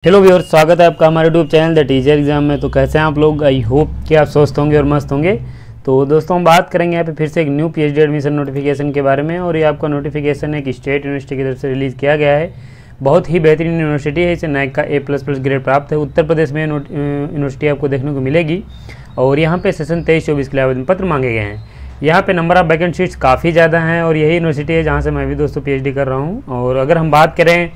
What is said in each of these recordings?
Hello viewers, स्वागत है आपका हमारे YouTube channel the teacher exam में। तो कैसे हैं आप लोग? आई होप कि आप स्वस्थ होंगे और मस्त होंगे। तो दोस्तों, हम बात करेंगे यहाँ पे फिर से एक न्यू पीएचडी एडमिशन नोटिफिकेशन के बारे में। और ये आपका नोटिफिकेशन एक स्टेट यूनिवर्सिटी की तरफ से रिलीज़ किया गया है। बहुत ही बेहतरीन यूनिवर्सिटी है, इसे NAAC का A++ ग्रेड प्राप्त है। उत्तर प्रदेश में यूनिवर्सिटी आपको देखने को मिलेगी। और यहाँ पे सेशन 23-24 के लिए आवेदन पत्र मांगे गए हैं। यहाँ पे नंबर ऑफ वैकेंट सीट्स काफ़ी ज़्यादा हैं और यही यूनिवर्सिटी है जहाँ से मैं भी दोस्तों पीएचडी कर रहा हूँ। और अगर हम बात करें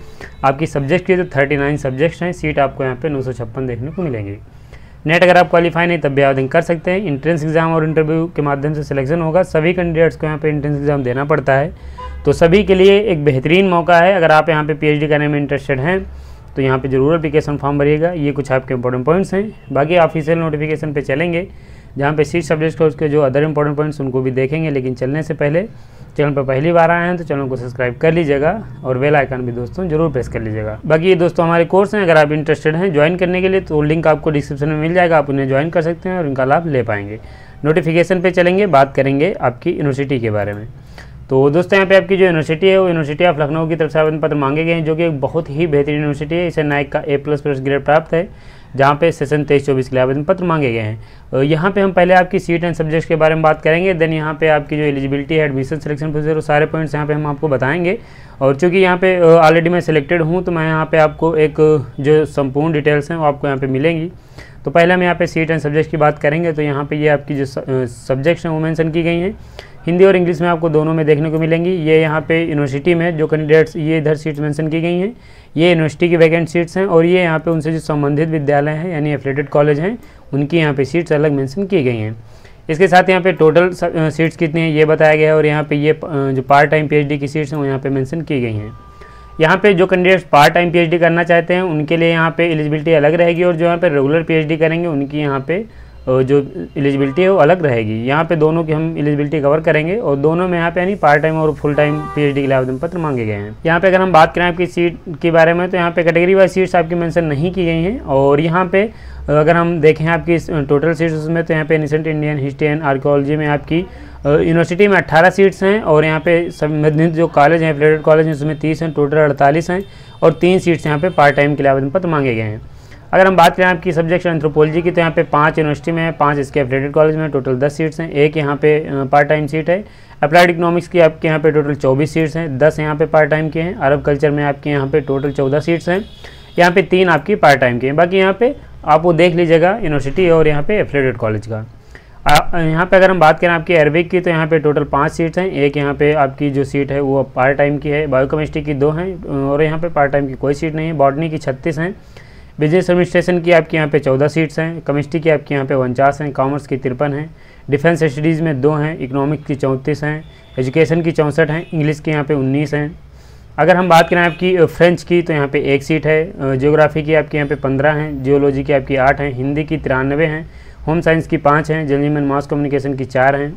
आपकी सब्जेक्ट की, तो 39 सब्जेक्ट्स हैं। सीट आपको यहाँ पे 956 देखने को मिलेंगी। नेट अगर आप क्वालिफाई नहीं तब भी आवेदन कर सकते हैं। इंट्रेंस एग्जाम और इंटरव्यू के माध्यम से सिलेक्शन होगा। सभी कैंडिडेट्स को यहाँ पे इंट्रेंस एग्जाम देना पड़ता है। तो सभी के लिए एक बेहतरीन मौका है। अगर आप यहाँ पे पीएचडी करने में इंटरेस्टेड हैं तो यहाँ पे जरूर एप्लीकेशन फॉर्म भरिएगा। ये कुछ आपके इंपॉर्टेंट पॉइंट्स हैं। बाकी ऑफिशियल नोटिफिकेशन पे चलेंगे जहाँ पे सीट सब्जेक्ट का उसके जो अदर इंपॉर्टेंट पॉइंट्स उनको भी देखेंगे। लेकिन चलने से पहले चैनल पर पहली बार आए हैं तो चैनल को सब्सक्राइब कर लीजिएगा और बेल आइकन भी दोस्तों जरूर प्रेस कर लीजिएगा। बाकी ये दोस्तों हमारे कोर्स हैं, अगर आप इंटरेस्टेड हैं ज्वाइन करने के लिए तो लिंक आपको डिस्क्रिप्शन में मिल जाएगा। आप उन्हें ज्वाइन कर सकते हैं और इनका लाभ ले पाएंगे। नोटिफिकेशन पे चलेंगे, बात करेंगे आपकी यूनिवर्सिटी के बारे में। तो दोस्तों, यहाँ पे आपकी जो यूनिवर्सिटी है वो यूनिवर्सिटी ऑफ लखनऊ की तरफ से आवेदन पत्र मांगे गए हैं, जो कि एक बहुत ही बेहतरीन यूनिवर्सिटी है। इसे NAAC का A++ ग्रेड प्राप्त है, जहाँ पे सेशन 23-24 के लिए आवेदन पत्र मांगे गए हैं। यहाँ पे हम पहले आपकी सीट एंड सब्जेक्ट्स के बारे में बात करेंगे। देन यहाँ पे आपकी जो एलिजिबिलिटी है, एडमिशन सिलेक्शन प्रोसीजर, वो सारे पॉइंट्स यहाँ पे हम आपको बताएंगे। और चूँकि यहाँ पे ऑलरेडी मैं सिलेक्टेड हूँ तो मैं यहाँ पे आपको एक जो संपूर्ण डिटेल्स हैं वो आपको यहाँ पे मिलेंगी। तो पहले हम यहाँ पे सीट एंड सब्जेक्ट की बात करेंगे। तो यहाँ पे ये आपकी जो सब्जेक्ट्स हैं वो मेंशन की गई हैं। हिंदी और इंग्लिश में आपको दोनों में देखने को मिलेंगी। ये यहाँ पे यूनिवर्सिटी में जो कैंडिडेट्स, ये इधर सीट्स मेंशन की गई हैं, ये यूनिवर्सिटी की वैकेंट सीट्स हैं। और ये यहाँ पे उनसे जो संबंधित विद्यालय हैं यानी एफिलिएटेड कॉलेज हैं, उनकी यहाँ पे सीट्स अलग मेंशन की गई हैं। इसके साथ यहाँ पे टोटल सीट्स कितनी हैं ये बताया गया है। और यहाँ पे ये जो पार्ट टाइम पीएचडी की सीट्स हैं वो यहाँ पे मेंशन की गई हैं। यहाँ पे जो कैंडिडेट्स पार्ट टाइम पीएचडी करना चाहते हैं उनके लिए यहाँ पे एलिजिबिलिटी अलग रहेगी। और जो यहाँ पे रेगुलर पीएचडी करेंगे उनकी यहाँ पे जो एलिजिबिलिटी है वो अलग रहेगी। यहाँ पे दोनों की हम एलिजिबिलिटी कवर करेंगे। और दोनों में यहाँ पे यानी पार्ट टाइम और फुल टाइम पीएचडी के लिए आवेदन पत्र मांगे गए हैं। यहाँ पे अगर हम बात करें आपकी सीट के बारे में तो यहाँ पे कैटेगरी वाइज सीट्स आपकी मेंशन नहीं की गई हैं। और यहाँ पे अगर हम देखें आपकी टोटल सीट्स उसमें, तो यहाँ पे ancient Indian history and archaeology में आपकी यूनिवर्सिटी में 18 सीट्स हैं। और यहाँ पे संबंधित जो कॉलेज हैं, एफिलिएटेड कॉलेज हैं, उसमें 30 हैं, टोटल 48 हैं। और 3 सीट्स यहाँ पे पार्ट टाइम के लिए आवेदन पत्र मांगे गए हैं। अगर हम बात करें आपकी सब्जेक्ट एंथ्रोपोलॉजी की, तो यहाँ पे 5 यूनिवर्सिटी में है, 5 इसके एफिलिएटेड कॉलेज में, टोटल 10 सीट्स हैं। एक यहाँ पे पार्ट टाइम सीट है। अप्लाइड इकोनॉमिक्स की आपके यहाँ पे टोटल 24 सीट्स हैं, 10 यहाँ पे पार्ट टाइम के हैं। अरब कल्चर में आपके यहाँ पे टोटल 14 सीट्स हैं, यहाँ पे 3 आपकी पार्ट टाइम के हैं। बाकी यहाँ पे आप वो देख लीजिएगा यूनिवर्सिटी और यहाँ पे एफिलिएटेड कॉलेज का। यहाँ पे अगर हम बात करें आपकी अरबिक की, तो यहाँ पे टोटल 5 सीट्स हैं। एक यहाँ पे आपकी जो सीट है वो पार्ट टाइम की है। बायोकेमिस्ट्री की 2 हैं और यहाँ पे पार्ट टाइम की कोई सीट नहीं है। बॉटनी की 36 हैं। बिजनेस एडमिनिस्ट्रेशन की आपके यहाँ पे 14 सीट्स हैं। केमिस्ट्री की आपके यहाँ पे 49 हैं। कॉमर्स की 53 हैं। डिफेंस स्टडीज़ में 2 हैं। इकोनॉमिक्स की 34 हैं। एजुकेशन की 64 हैं। इंग्लिश की यहाँ पे 19 हैं। अगर हम बात करें आपकी फ्रेंच की, तो यहाँ पे 1 सीट है। ज्योग्राफी की आपके यहाँ पे 15 हैं। जियोलॉजी की आपकी 8 हैं। हिंदी की 93 हैं। होम साइंस की 5 हैं। जर्नलिज्म एंड मास कम्युनिकेशन की 4 हैं।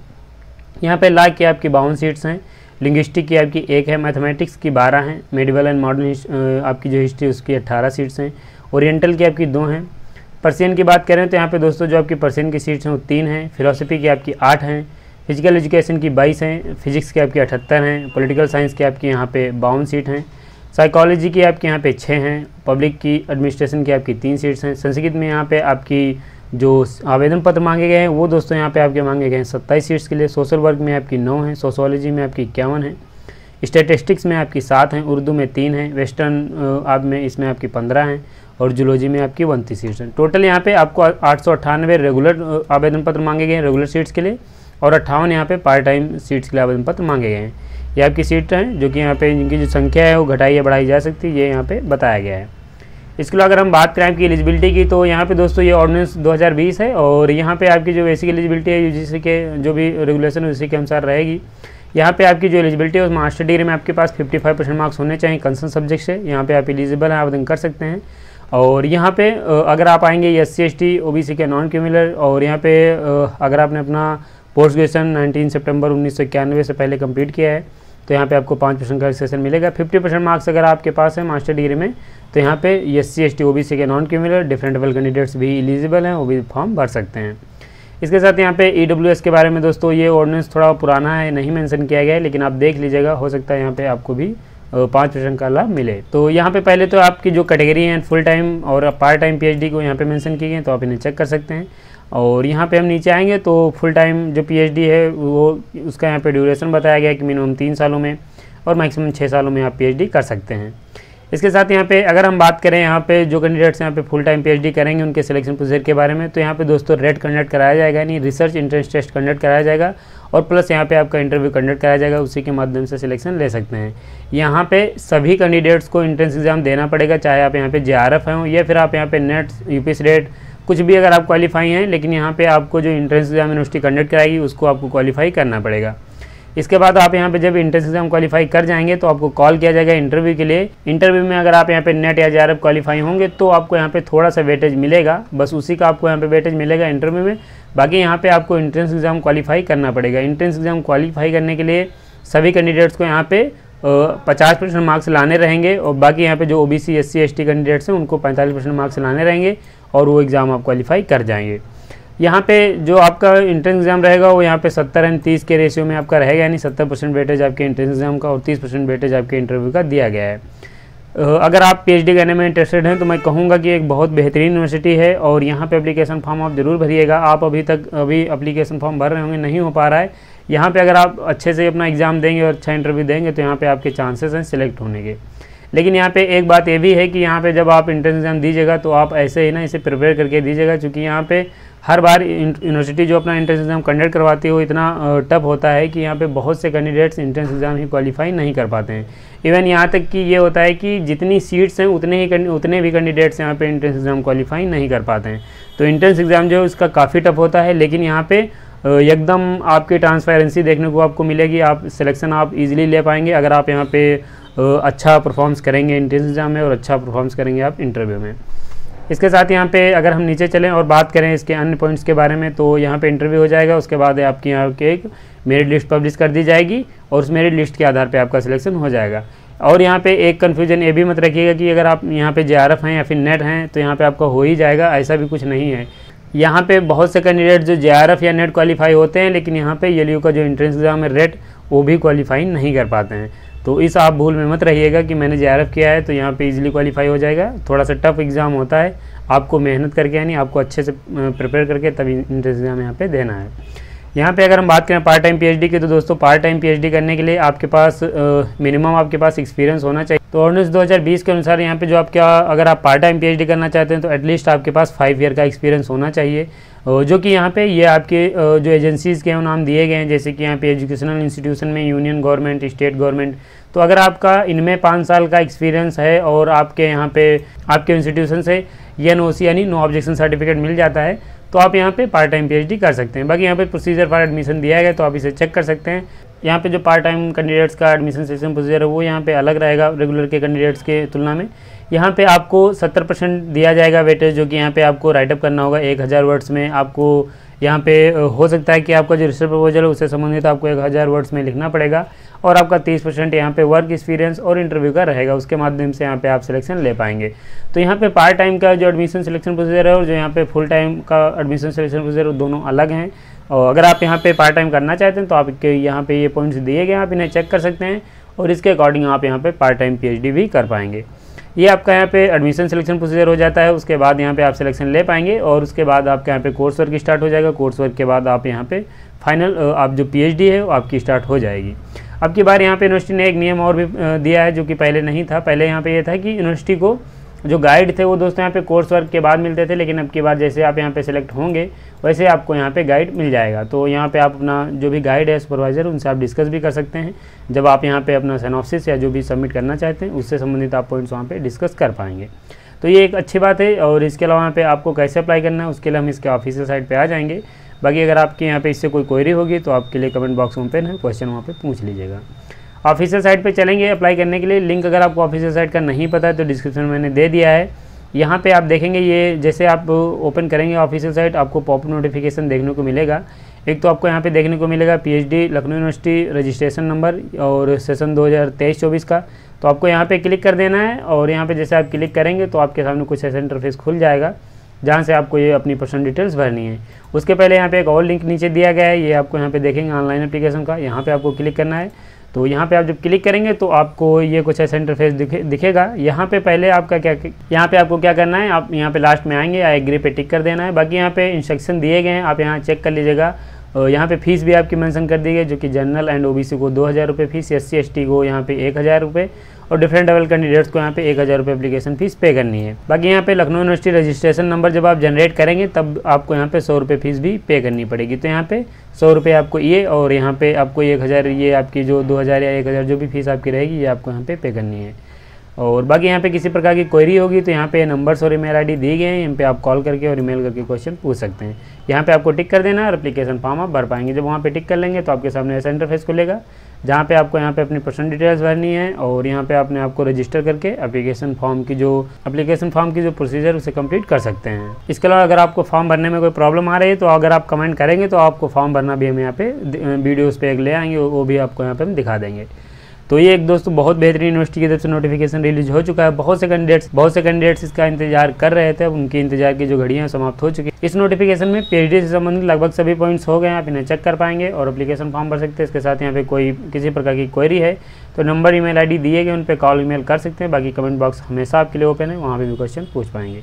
यहाँ पे लॉ की आपकी 52 सीट्स हैं। लिंग्विस्टिक की आपकी 1 है। मैथमेटिक्स की 12 हैं। मेडिवल एंड मॉडर्न आपकी जो हिस्ट्री उसकी 18 सीट्स हैं। ओरिएंटल की आपकी 2 हैं। पर्शियन की बात करें तो यहाँ पे दोस्तों जो आपकी पर्शियन की सीट्स हैं वो 3 हैं। फिलोसफी की आपकी 8 हैं। फिजिकल एजुकेशन की 22 हैं। फिजिक्स की आपकी 78 हैं। पॉलिटिकल साइंस की आपकी यहाँ पे 52 सीट हैं। साइकोलॉजी की आपके यहाँ पे 6 हैं। पब्लिक की एडमिनिस्ट्रेशन की आपकी 3 सीट्स हैं। संस्कृत में यहाँ पे आपकी जो आवेदन पत्र मांगे गए हैं वो दोस्तों यहाँ पे आपके मांगे गए हैं 27 सीट्स के लिए। सोशल वर्क में आपकी 9 हैं। सोशोलॉजी में आपकी 51 है। स्टैटिस्टिक्स में आपकी 7 हैं। उर्दू में 3 हैं। वेस्टर्न आप में इसमें आपकी 15 हैं। और जूलॉजी में आपकी 29 सीट्स हैं। टोटल यहाँ पे आपको 898 रेगुलर आवेदन पत्र मांगे गए हैं रेगुलर सीट्स के लिए। और 58 यहाँ पे पार्ट टाइम सीट्स के लिए आवेदन पत्र मांगे गए हैं। ये आपकी सीट हैं जो कि यहाँ पे जिनकी जो संख्या है वो घटाई या बढ़ाई जा सकती है, ये यहाँ पे बताया गया है। इसके अलावा अगर हम बात करें आपकी एलिजिबिलिटी की, तो यहाँ पे दोस्तों ये ऑर्डिनेंस 2020 है। और यहाँ पे आपकी जो बेसिक एलिजिबिलिटी है यूजीसी के जो भी रेगुलेशन है उसी के अनुसार रहेगी। यहाँ पे आपकी जो एलिजिबिलिटी है उस मास्टर डिग्री में आपके पास 55% मार्क्स होने चाहिए कंसर्न सब्जेक्ट से। यहाँ पे आप एलिजिबल हैं, आवेदन कर सकते हैं। और यहाँ पे अगर आप आएंगे SC ST OBC के नॉन क्रिमिनल, और यहाँ पे अगर आपने अपना पोस्ट ग्रेजुएशन 19 सितंबर 1991 से पहले कंप्लीट किया है तो यहाँ पे आपको 5% का रिलेक्सेशन मिलेगा। 50% मार्क्स अगर आपके पास है मास्टर डिग्री में तो यहाँ पे SC ST OBC के नॉन क्रिमिनल डिफरेंटेबल कैंडिडेट्स भी एलिजिबल हैं, वो भी फॉर्म भर सकते हैं। इसके साथ यहाँ पे EWS के बारे में दोस्तों ये ऑर्डिनेंस थोड़ा पुराना है, नहीं मेंशन किया गया है, लेकिन आप देख लीजिएगा, हो सकता है यहाँ पे आपको भी 5% का लाभ मिले। तो यहाँ पे पहले तो आपकी जो कैटेगरी है फुल टाइम और पार्ट टाइम पीएचडी को यहाँ पे मेंशन की गई, तो आप इन्हें चेक कर सकते हैं। और यहाँ पे हम नीचे आएंगे तो फुल टाइम जो पीएचडी है वो उसका यहाँ पे ड्यूरेशन बताया गया है कि मिनिमम 3 सालों में और मैक्सिमम 6 सालों में आप पीएचडी कर सकते हैं। इसके साथ यहाँ पे अगर हम बात करें यहाँ पे जो कैंडिडेट्स यहाँ पे फुल टाइम पीएचडी करेंगे उनके सिलेक्शन प्रोसीजर के बारे में, तो यहाँ पे दोस्तों रेट कंडक्ट कराया जाएगा, यानी रिसर्च एंट्रेंस टेस्ट कंडक्ट कराया जाएगा और प्लस यहाँ पे आपका इंटरव्यू कंडक्ट कराया जाएगा, उसी के माध्यम से सिलेक्शन ले सकते हैं। यहाँ पे सभी कैंडिडेट्स को एंट्रेंस एग्जाम देना पड़ेगा, चाहे आप यहाँ पे JRF हैं या फिर आप यहाँ पे नेट UPSC रेट कुछ भी अगर आप क्वालिफाई हैं, लेकिन यहाँ पे आपको जो एंट्रेंस एग्जाम यूनिवर्सिटी कंडक्ट कराएगी उसको आपको क्वालिफाई करना पड़ेगा। इसके बाद आप यहाँ पे जब एंट्रेंस एग्जाम क्वालिफाई कर जाएंगे तो आपको कॉल किया जाएगा इंटरव्यू के लिए। इंटरव्यू में अगर आप यहाँ पे नेट या JRF क्वालिफाई होंगे तो आपको यहाँ पे थोड़ा सा वेटेज मिलेगा, बस उसी का आपको यहाँ पे वेटेज मिलेगा इंटरव्यू में। बाकी यहाँ पे आपको एंट्रेंस एग्जाम क्वालिफाई करना पड़ेगा। एंट्रेंस एग्जाम क्वालिफाई करने के लिए सभी कैंडिडेट्स को यहाँ पे 50% मार्क्स लाने रहेंगे और बाकी यहाँ पे जो OBC SC ST कैंडिडेट्स हैं उनको 45% मार्क्स लाने रहेंगे और वो एग्ज़ाम आप क्वालिफाई कर जाएंगे। यहाँ पे जो आपका एंट्रेंस एग्जाम रहेगा वो यहाँ पे 70-30 के रेशियो में आपका रहेगा, यानी 70% वेटेज आपके एंट्रेंस एग्जाम का और 30% वेटेज आपके इंटरव्यू का दिया गया है। अगर आप पीएचडी करने में इंटरेस्टेड हैं तो मैं कहूँगा कि एक बहुत बेहतरीन यूनिवर्सिटी है और यहाँ पे एप्लीकेशन फॉर्म आप ज़रूर भरिएगा। आप अभी एप्लीकेशन फॉर्म भर रहे होंगे, नहीं हो पा रहा है, यहाँ पे अगर आप अच्छे से अपना एग्ज़ाम देंगे और अच्छा इंटरव्यू देंगे तो यहाँ पे आपके चांसेस हैं सिलेक्ट होने के। लेकिन यहाँ पे एक बात ये भी है कि यहाँ पे जब आप एंट्रेंस एग्जाम दीजिएगा तो आप ऐसे ही ना इसे प्रिपेयर करके दीजिएगा, क्योंकि यहाँ पे हर बार यूनिवर्सिटी जो अपना एंट्रेंस एग्जाम कंडक्ट करवाती है वो इतना टफ होता है कि यहाँ पे बहुत से कैंडिडेट्स एंट्रेंस एग्जाम ही क्वालिफाई नहीं कर पाते हैं। इवन यहाँ तक कि ये होता है कि जितनी सीट्स हैं उतने भी कैंडिडेट्स यहाँ पे एंट्रेंस एग्जाम क्वालिफाई नहीं कर पाते हैं। तो एंट्रेंस एग्जाम जो है उसका काफ़ी टफ होता है, लेकिन यहाँ पे एकदम आपकी ट्रांसपेरेंसी देखने को आपको मिलेगी। आप सिलेक्शन आप इजीली ले पाएंगे अगर आप यहाँ पे अच्छा परफॉर्मेंस करेंगे एंट्रेंस एग्जाम में और अच्छा परफॉर्मेंस करेंगे आप इंटरव्यू में। इसके साथ यहाँ पे अगर हम नीचे चलें और बात करें इसके अन्य पॉइंट्स के बारे में, तो यहाँ पे इंटरव्यू हो जाएगा, उसके बाद आपकी यहाँ के एक मेरिट लिस्ट पब्लिश कर दी जाएगी और उस मेरिट लिस्ट के आधार पे आपका सिलेक्शन हो जाएगा। और यहाँ पे एक कन्फ्यूजन ये भी मत रखिएगा कि अगर आप यहाँ पे JRF हैं या फिर नेट हैं तो यहाँ पे आपका हो ही जाएगा, ऐसा भी कुछ नहीं है। यहाँ पे बहुत से कैंडिडेट जो JRF या नेट क्वालिफाई होते हैं, लेकिन यहाँ पे LU का जो एंट्रेंस एग्जाम है रेट वो भी क्वालिफाई नहीं कर पाते हैं। तो इस आप भूल में मत रहिएगा कि मैंने JRF किया है तो यहाँ पे इजीली क्वालिफाई हो जाएगा। थोड़ा सा टफ एग्ज़ाम होता है, आपको मेहनत करके यानी आपको अच्छे से प्रिपेयर करके तभी एंट्रेंस एग्जाम यहाँ पे देना है। यहाँ पे अगर हम बात करें पार्ट टाइम पीएचडी की, तो दोस्तों पार्ट टाइम पीएचडी करने के लिए आपके पास मिनिमम आपके पास एक्सपीरियंस होना चाहिए। तो ऑर्डिनेंस 2020 के अनुसार यहाँ पे जो आपका अगर आप पार्ट टाइम पीएचडी करना चाहते हैं तो एटलीस्ट आपके पास 5 ईयर का एक्सपीरियंस होना चाहिए, जो कि यहाँ पे ये आपके जो एजेंसीज़ के नाम दिए गए हैं, जैसे कि यहाँ पे एजुकेशनल इंस्टीट्यूशन में यूनियन गवर्नमेंट, स्टेट गवर्नमेंट। तो अगर आपका इनमें 5 साल का एक्सपीरियंस है और आपके यहाँ पे आपके इंस्टीट्यूशन से NOC यानी नो ऑब्जेक्शन सर्टिफिकेट मिल जाता है तो आप यहाँ पे पार्ट टाइम पीएचडी कर सकते हैं। बाकी यहाँ पे प्रोसीजर फॉर एडमिशन दिया गया तो आप इसे चेक कर सकते हैं। यहाँ पे जो पार्ट टाइम कैंडिडेट्स का एडमिशन सिस्टम प्रोसीजर है वो यहाँ पे अलग रहेगा रेगुलर के कैंडिडेट्स के तुलना में। यहाँ पे आपको 70% दिया जाएगा वेटेज, जो कि यहाँ पे आपको राइटअप करना होगा 1000 वर्ड्स में। आपको यहाँ पे हो सकता है कि आपका जो रिसर्च प्रपोजल है उससे संबंधित आपको 1000 वर्ड्स में लिखना पड़ेगा और आपका 30% यहाँ पे वर्क एक्सपीरियंस और इंटरव्यू का रहेगा, उसके माध्यम से यहाँ पे आप सिलेक्शन ले पाएंगे। तो यहाँ पे पार्ट टाइम का जो एडमिशन सिलेक्शन प्रोसीजर है और जो यहाँ पे फुल टाइम का एडमिशन सिलेक्शन प्रोसीजर दोनों अलग हैं। और अगर आप यहाँ पे पार्ट टाइम करना चाहते हैं तो आपके यहाँ पे ये पॉइंट्स दिए गए, आप इन्हें चेक कर सकते हैं और इसके अकॉर्डिंग आप यहाँ पे पार्ट टाइम पीएचडी भी कर पाएंगे। ये आपका यहाँ पे एडमिशन सिलेक्शन प्रोसीजर हो जाता है। उसके बाद यहाँ पे आप सिलेक्शन ले पाएंगे और उसके बाद आपके यहाँ पे कोर्स वर्क स्टार्ट हो जाएगा। कोर्स वर्क के बाद आप यहाँ पे फाइनल आप जो पीएचडी है वो आपकी स्टार्ट हो जाएगी। अब की बार यहाँ पे यूनिवर्सिटी ने एक नियम और भी दिया है जो कि पहले नहीं था। पहले यहाँ पे ये था कि यूनिवर्सिटी को जो गाइड थे वो दोस्तों यहाँ पे कोर्स वर्क के बाद मिलते थे, लेकिन अब की बार जैसे आप यहाँ पे सिलेक्ट होंगे वैसे आपको यहाँ पे गाइड मिल जाएगा। तो यहाँ पे आप अपना जो भी गाइड है सुपरवाइज़र उनसे आप डिस्कस भी कर सकते हैं। जब आप यहाँ पे अपना सिनॉप्सिस या जो भी सबमिट करना चाहते हैं उससे संबंधित आप पॉइंट्स वहाँ पे डिस्कस कर पाएंगे। तो ये एक अच्छी बात है। और इसके अलावा यहाँ पे आपको कैसे अप्लाई करना है उसके लिए हम इसके ऑफिशियल साइट पर आ जाएंगे। बाकी अगर आपके यहाँ पे इससे कोई क्वेरी होगी तो आपके लिए कमेंट बॉक्स ओपन है, क्वेश्चन वहाँ पे पूछ लीजिएगा। ऑफिशियल साइट पे चलेंगे अप्लाई करने के लिए। लिंक अगर आपको ऑफिशियल साइट का नहीं पता है तो डिस्क्रिप्शन में मैंने दे दिया है। यहाँ पे आप देखेंगे ये जैसे आप ओपन करेंगे ऑफिशियल साइट आपको पॉपअप नोटिफिकेशन देखने को मिलेगा। एक तो आपको यहाँ पे देखने को मिलेगा PhD Lucknow university registration number और सेशन 2023-24 का। तो आपको यहाँ पे क्लिक कर देना है और यहाँ पे जैसे आप क्लिक करेंगे तो आपके सामने कुछ ऐसा इंटरफेस खुल जाएगा जहाँ से आपको ये अपनी पर्सनल डिटेल्स भरनी है। उसके पहले यहाँ पे एक और लिंक नीचे दिया गया है, ये आपको यहाँ पे देखेंगे ऑनलाइन एप्लीकेशन का, यहाँ पे आपको क्लिक करना है। तो यहाँ पे आप जब क्लिक करेंगे तो आपको ये कुछ ऐसा इंटरफेस दिखेगा। यहाँ पे पहले आपका यहाँ पे आपको क्या करना है, आप यहाँ पे लास्ट में आएंगे, आई एग्री पे टिक कर देना है। बाकी यहाँ पे इंस्ट्रक्शन दिए गए हैं, आप यहाँ चेक कर लीजिएगा। यहाँ पे फीस भी आपकी मेंशन कर दी गई, जो कि जनरल एंड ओबीसी को 2000 रुपये फीस, SC ST को यहाँ पे 1000 रुपये और डिफरेंट लेवल कैंडिडेट्स को यहाँ पे 1000 रुपये एप्लीकेशन फीस पे करनी है। बाकी यहाँ पे लखनऊ यूनिवर्सिटी रजिस्ट्रेशन नंबर जब आप जनरेट करेंगे तब आपको यहाँ पे 100 रुपये फीस भी पे करनी पड़ेगी। तो यहाँ पे 100 रुपये आपको ये, और यहाँ पे आपको 1000, ये आपकी जो 2000 या 1000 जो भी फीस आपकी रहेगी ये आपको यहाँ पे करनी है। और बाकी यहाँ पे किसी प्रकार की क्वेरी होगी तो यहाँ पे नंबर्स और ईमेल आईडी दी गए हैं, यहाँ पे आप कॉल करके और ईमेल करके क्वेश्चन पूछ सकते हैं। यहाँ पे आपको टिक कर देना है और एप्लीकेशन फॉर्म आप भर पाएंगे। जब वहाँ पे टिक कर लेंगे तो आपके सामने ऐसा इंटरफेस खुलेगा, जहाँ पे आपको यहाँ पे अपनी पर्सनल डिटेल्स भरनी है और यहाँ पे आपने आपको रजिस्टर करके एप्लीकेशन फॉर्म की जो प्रोसीजर उसे कंप्लीट कर सकते हैं। इसके अलावा अगर आपको फॉर्म भरने में कोई प्रॉब्लम आ रही है तो अगर आप कमेंट करेंगे तो आपको फॉर्म भरना भी हम यहाँ पे वीडियोज़ पे ले आएंगे, वो भी आपको यहाँ पे हम दिखा देंगे। तो ये एक दोस्तों बहुत बेहतरीन यूनिवर्सिटी की तरफ से नोटिफिकेशन रिलीज हो चुका है। बहुत से कैंडिडेट्स इसका इंतजार कर रहे थे, उनकी इंतजार की जो घड़ियां समाप्त हो चुकी है। इस नोटिफिकेशन में PhD से संबंधित लगभग सभी पॉइंट्स हो गए हैं, आप इन्हें चेक कर पाएंगे और एप्लीकेशन फॉर्म भर सकते हैं। इसके साथ यहाँ पे कोई किसी प्रकार की क्वेरी है तो नंबर ईमेल आईडी दिए गए, उन पर कॉल ईमेल कर सकते हैं। बाकी कमेंट बॉक्स हमेशा आपके लिए ओपन है, वहाँ पर भी क्वेश्चन पूछ पाएंगे।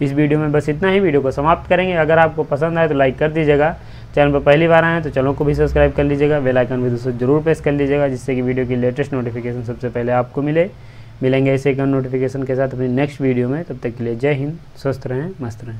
इस वीडियो में बस इतना ही, वीडियो को समाप्त करेंगे। अगर आपको पसंद आए तो लाइक कर दीजिएगा, चैनल पर पहली बार आए हैं तो चैनल को भी सब्सक्राइब कर लीजिएगा, बेल आइकन भी दोस्तों जरूर प्रेस कर लीजिएगा, जिससे कि वीडियो की लेटेस्ट नोटिफिकेशन सबसे पहले आपको मिलेंगे ऐसे एक नोटिफिकेशन के साथ अपनी नेक्स्ट वीडियो में। तब तक के लिए जय हिंद, स्वस्थ रहें, मस्त रहें।